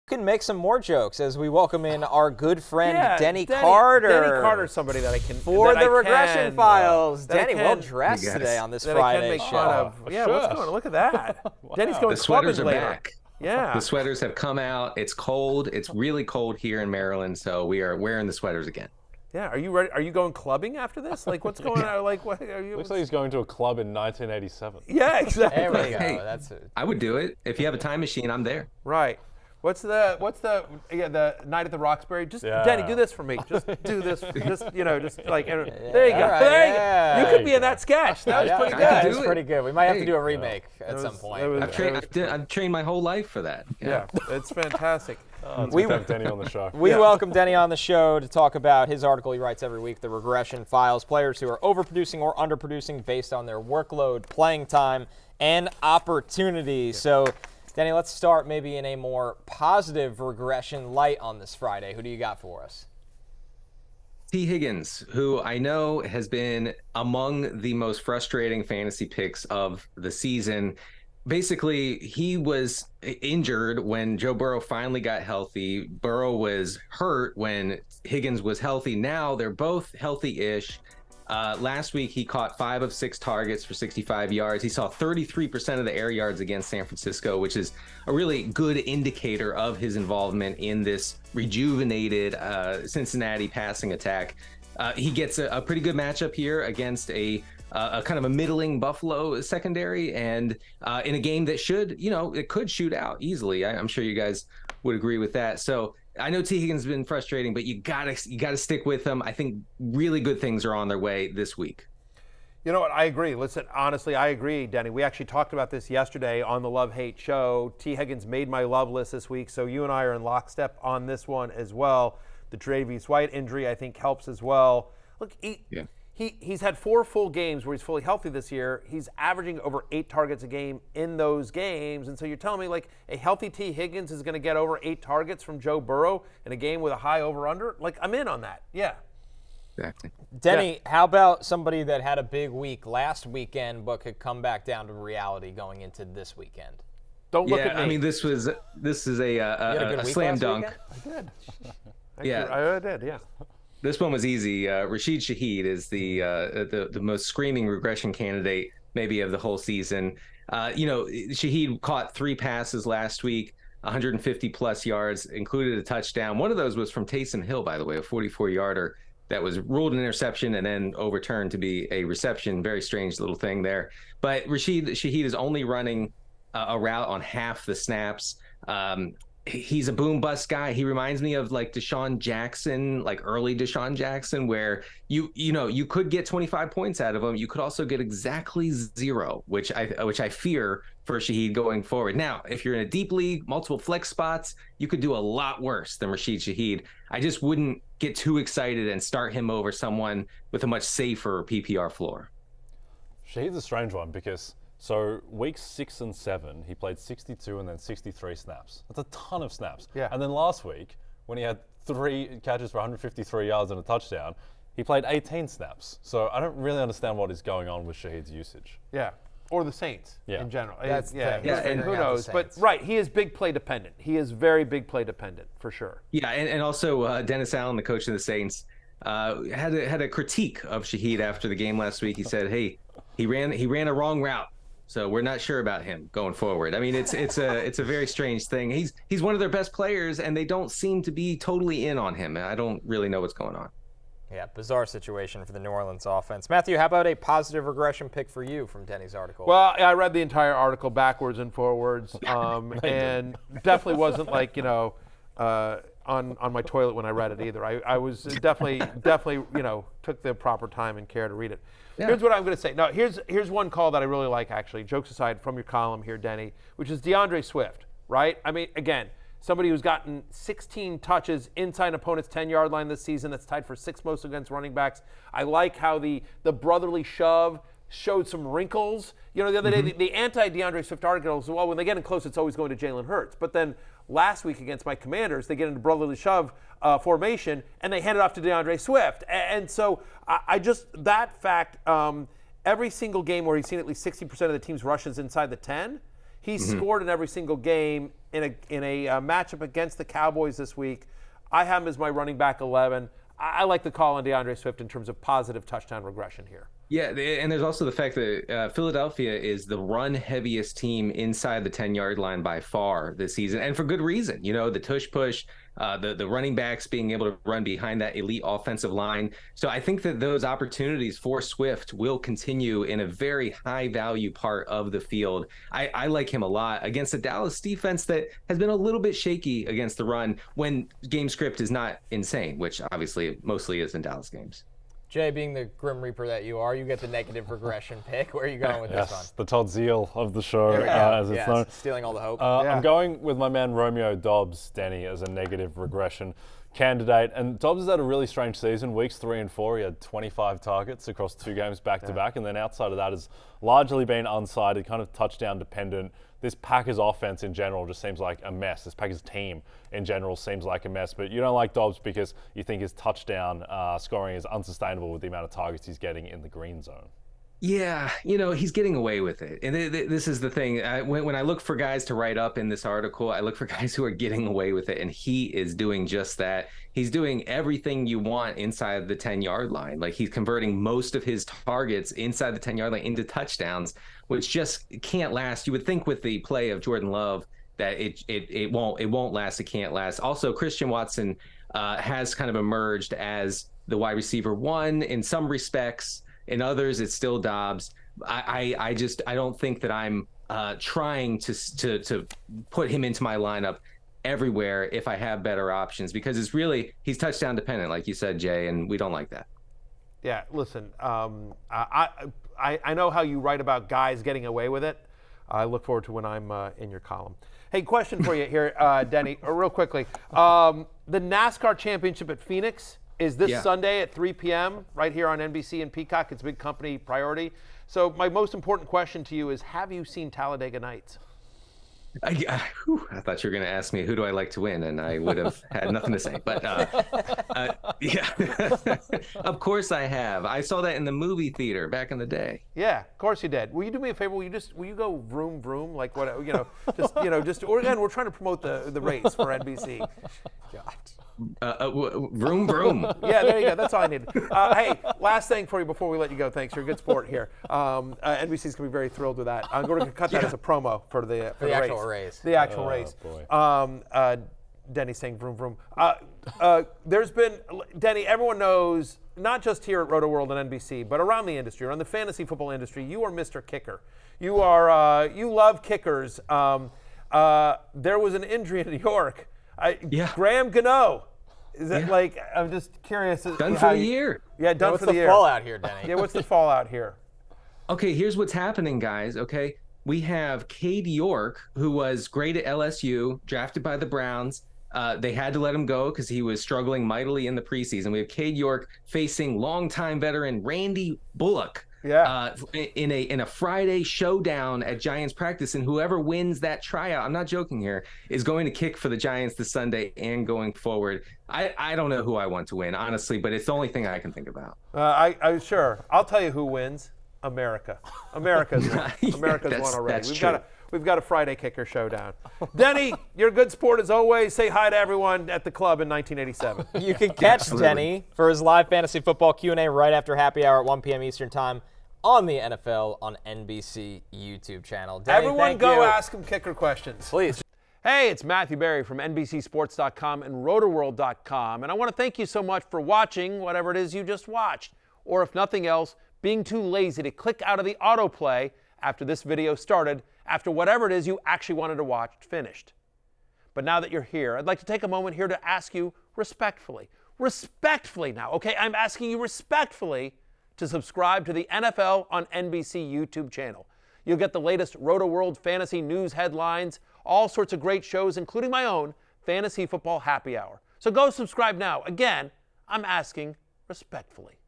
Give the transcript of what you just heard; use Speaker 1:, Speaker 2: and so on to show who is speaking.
Speaker 1: can make some more jokes as we welcome in our good friend Denny
Speaker 2: Carter.
Speaker 1: Carter.
Speaker 2: Denny Carter's somebody that I can
Speaker 1: for the regression files. Denny, well dressed
Speaker 3: Yes.
Speaker 1: today on this
Speaker 2: that
Speaker 1: Friday
Speaker 2: I can make
Speaker 1: show.
Speaker 2: fun of. Yeah, what's going on? Look at that. Denny's going
Speaker 3: The
Speaker 2: clubbing
Speaker 3: sweaters are
Speaker 2: later.
Speaker 3: back.
Speaker 2: Yeah.
Speaker 3: The sweaters have come out. It's cold. It's really cold here in Maryland, so we are wearing the sweaters again.
Speaker 2: Yeah. Are you ready? Are you going clubbing after this? Like, what's going on? Like, what are you?
Speaker 4: Looks like he's going to a club in 1987.
Speaker 2: Yeah, exactly.
Speaker 1: There we go.
Speaker 3: Hey.
Speaker 1: That's it.
Speaker 3: I would do it. If you have a time machine, I'm there.
Speaker 2: Right. What's the night at the Roxbury? Just
Speaker 4: Yeah.
Speaker 2: Denny, do this for me. Just do this. Just like there you go.
Speaker 1: All right,
Speaker 2: There you
Speaker 1: yeah.
Speaker 2: go. You could be in that sketch. That was pretty
Speaker 3: I
Speaker 2: good.
Speaker 3: could
Speaker 1: That's
Speaker 3: do it.
Speaker 1: pretty good. We might have to
Speaker 3: Hey.
Speaker 1: do a remake at
Speaker 2: That
Speaker 1: some
Speaker 2: was-
Speaker 1: point.
Speaker 2: that was-
Speaker 3: I've trained my whole life for that.
Speaker 2: Yeah, it's fantastic.
Speaker 4: It's
Speaker 1: We-
Speaker 4: good to have Denny on the show.
Speaker 1: We welcome Denny on the show to talk about his article he writes every week, The Regression Files, players who are overproducing or underproducing based on their workload, playing time, and opportunity. So, Denny, let's start maybe in a more positive regression light on this Friday. Who do you got for us?
Speaker 3: T. Higgins, who I know has been among the most frustrating fantasy picks of the season. Basically, he was injured when Joe Burrow finally got healthy. Burrow was hurt when Higgins was healthy. Now they're both healthy-ish. Last week, he caught 5 of 6 targets for 65 yards. He saw 33% of the air yards against San Francisco, which is a really good indicator of his involvement in this rejuvenated Cincinnati passing attack. He gets a pretty good matchup here against a kind of a middling Buffalo secondary, and in a game that it could shoot out easily. I'm sure you guys would agree with that. So I know T. Higgins has been frustrating, but you gotta stick with him. I think really good things are on their way this week.
Speaker 2: You know what? I agree. Listen, honestly, I agree, Denny. We actually talked about this yesterday on the Love Hate show. T. Higgins made my love list this week, so you and I are in lockstep on this one as well. The Travis White injury, I think, helps as well. Look, he's had 4 full games where he's fully healthy this year. He's averaging over 8 targets a game in those games. And so you're telling me, like, a healthy T. Higgins is going to get over 8 targets from Joe Burrow in a game with a high over-under? Like, I'm in on that. Yeah.
Speaker 3: Exactly.
Speaker 1: Denny, how about somebody that had a big week last weekend but could come back down to reality going into this weekend?
Speaker 2: Don't look at me.
Speaker 3: I mean, this is a
Speaker 1: You had a good week
Speaker 3: slam
Speaker 1: last
Speaker 3: dunk.
Speaker 1: weekend?
Speaker 2: I did.
Speaker 3: Yeah.
Speaker 2: I did, yeah.
Speaker 3: This one was easy. Rashid Shaheed is the most screaming regression candidate maybe of the whole season. Shaheed caught 3 passes last week, 150 plus yards, included a touchdown. One of those was from Taysom Hill, by the way, a 44-yarder that was ruled an interception and then overturned to be a reception. Very strange little thing there. But Rashid Shaheed is only running a route on half the snaps. He's a boom bust guy. He reminds me of like Deshaun Jackson, like early Deshaun Jackson, where you could get 25 points out of him. You could also get exactly 0, which I fear for Shaheed going forward. Now, if you're in a deep league, multiple flex spots, you could do a lot worse than Rashid Shaheed. I just wouldn't get too excited and start him over someone with a much safer PPR floor.
Speaker 4: Shaheed's a strange one because weeks 6 and 7, he played 62 and then 63 snaps. That's a ton of snaps.
Speaker 2: Yeah.
Speaker 4: And then last week, when he had 3 catches for 153 yards and a touchdown, he played 18 snaps. So I don't really understand what is going on with Shaheed's usage.
Speaker 2: Yeah. Or the Saints in general.
Speaker 1: That's the thing.
Speaker 2: And who
Speaker 1: Figuring out the
Speaker 2: knows? But
Speaker 1: Saints.
Speaker 2: right, he is big play dependent. He is very big play dependent for sure.
Speaker 3: Yeah, and also Dennis Allen, the coach of the Saints, had a critique of Shaheed after the game last week. He said, "Hey, he ran a wrong route, so we're not sure about him going forward." I mean, it's a very strange thing. He's one of their best players, and they don't seem to be totally in on him. I don't really know what's going on.
Speaker 1: Yeah, bizarre situation for the New Orleans offense. Matthew, how about a positive regression pick for you from Denny's article?
Speaker 2: Well, I read the entire article backwards and forwards, and definitely wasn't like on my toilet when I read it either. I was definitely took the proper time and care to read it.
Speaker 3: Yeah.
Speaker 2: Here's what I'm going to say. Now, here's one call that I really like, actually. Jokes aside, from your column here, Denny, which is DeAndre Swift, right? I mean, again, somebody who's gotten 16 touches inside an opponent's 10-yard line this season. That's tied for 6th most against running backs. I like how the brotherly shove showed some wrinkles. The other day, the anti-DeAndre Swift article was, well, when they get in close, it's always going to Jalen Hurts. But then last week against my Commanders, they get into brotherly shove formation, and they hand it off to DeAndre Swift. And so I just, that fact, every single game where he's seen at least 60% of the team's rushes inside the 10, he's scored in every single game in a matchup against the Cowboys this week. I have him as my running back 11. I like the call on DeAndre Swift in terms of positive touchdown regression here.
Speaker 3: Yeah, and there's also the fact that Philadelphia is the run-heaviest team inside the 10-yard line by far this season, and for good reason. You know, the tush-push, the running backs being able to run behind that elite offensive line. So I think that those opportunities for Swift will continue in a very high-value part of the field. I like him a lot against a Dallas defense that has been a little bit shaky against the run when game script is not insane, which obviously it mostly is in Dallas games.
Speaker 1: Jay, being the Grim Reaper that you are, you get the negative regression pick. Where are you going with this one?
Speaker 4: The Todd Zeal of the show, as it's known.
Speaker 1: Stealing all the hope.
Speaker 4: I'm going with my man Romeo Dobbs, Denny, as a negative regression candidate. And Dobbs has had a really strange season. Weeks 3 and 4, he had 25 targets across 2 games back-to-back. And then outside of that has largely been unsighted, kind of touchdown dependent. This Packers offense in general just seems like a mess. This Packers team in general seems like a mess. But you don't like Dobbs because you think his touchdown scoring is unsustainable with the amount of targets he's getting in the green zone.
Speaker 3: Yeah, you know, he's getting away with it. And this is the thing. When I look for guys to write up in this article, I look for guys who are getting away with it. And he is doing just that. He's doing everything you want inside the 10-yard line. Like, he's converting most of his targets inside the 10-yard line into touchdowns, which just can't last. You would think with the play of Jordan Love that it won't last. It can't last. Also, Christian Watson has kind of emerged as the wide receiver 1 in some respects. In others, it's still Dobbs. I don't think that I'm trying to put him into my lineup everywhere if I have better options, because he's touchdown dependent, like you said, Jay, and we don't like that.
Speaker 2: Yeah, listen, I know how you write about guys getting away with it. I look forward to when I'm in your column. Hey, question for you here, Denny, real quickly. The NASCAR Championship at Phoenix is this Sunday at 3 p.m. right here on NBC and Peacock. It's a big company priority. So my most important question to you is, have you seen Talladega Nights?
Speaker 3: I thought you were going to ask me who do I like to win, and I would have had nothing to say. But yeah, of course I have. I saw that in the movie theater back in the day.
Speaker 2: Yeah, of course you did. Will you do me a favor? Will you go vroom vroom, like what or again, we're trying to promote the race for NBC. God.
Speaker 3: Vroom vroom.
Speaker 2: Yeah, there you go. That's all I need. Hey, last thing for you before we let you go. Thanks. You're a good sport here. NBC's gonna be very thrilled with that. I'm going to cut that as a promo for the
Speaker 1: actual race.
Speaker 2: The actual race.
Speaker 4: Boy.
Speaker 2: Denny saying vroom vroom. There's been, Denny, everyone knows, not just here at Roto World and NBC, but around the industry, around the fantasy football industry, you are Mr. Kicker. You love kickers. There was an injury in New York. Graham Gano. Is that like, I'm just curious.
Speaker 3: Done for the year.
Speaker 2: Yeah, done for the year.
Speaker 1: What's the fallout here, Denny?
Speaker 2: Yeah, what's the fallout here?
Speaker 3: Okay, here's what's happening, guys. Okay, we have Cade York, who was great at LSU, drafted by the Browns. They had to let him go because he was struggling mightily in the preseason. We have Cade York facing longtime veteran Randy Bullock.
Speaker 2: Yeah.
Speaker 3: In a Friday showdown at Giants practice, and whoever wins that tryout, I'm not joking here, is going to kick for the Giants this Sunday and going forward. I don't know who I want to win, honestly, but it's the only thing I can think about.
Speaker 2: Sure. I'll tell you who wins. America. America's won. America's won already. We've got a Friday kicker showdown. Denny, you're a good sport as always. Say hi to everyone at the club in 1987.
Speaker 1: You can catch Denny for his live fantasy football Q&A right after happy hour at 1 p.m. Eastern time on the NFL on NBC YouTube channel. Denny,
Speaker 2: everyone go ask him kicker questions.
Speaker 1: Please.
Speaker 2: Hey, it's Matthew Berry from NBCSports.com and RotoWorld.com, and I want to thank you so much for watching whatever it is you just watched, or if nothing else, being too lazy to click out of the autoplay after this video started, after whatever it is you actually wanted to watch finished. But now that you're here, I'd like to take a moment here to ask you respectfully now, okay? I'm asking you respectfully to subscribe to the NFL on NBC YouTube channel. You'll get the latest Roto World fantasy news headlines, all sorts of great shows, including my own Fantasy Football Happy Hour. So go subscribe now. Again, I'm asking respectfully.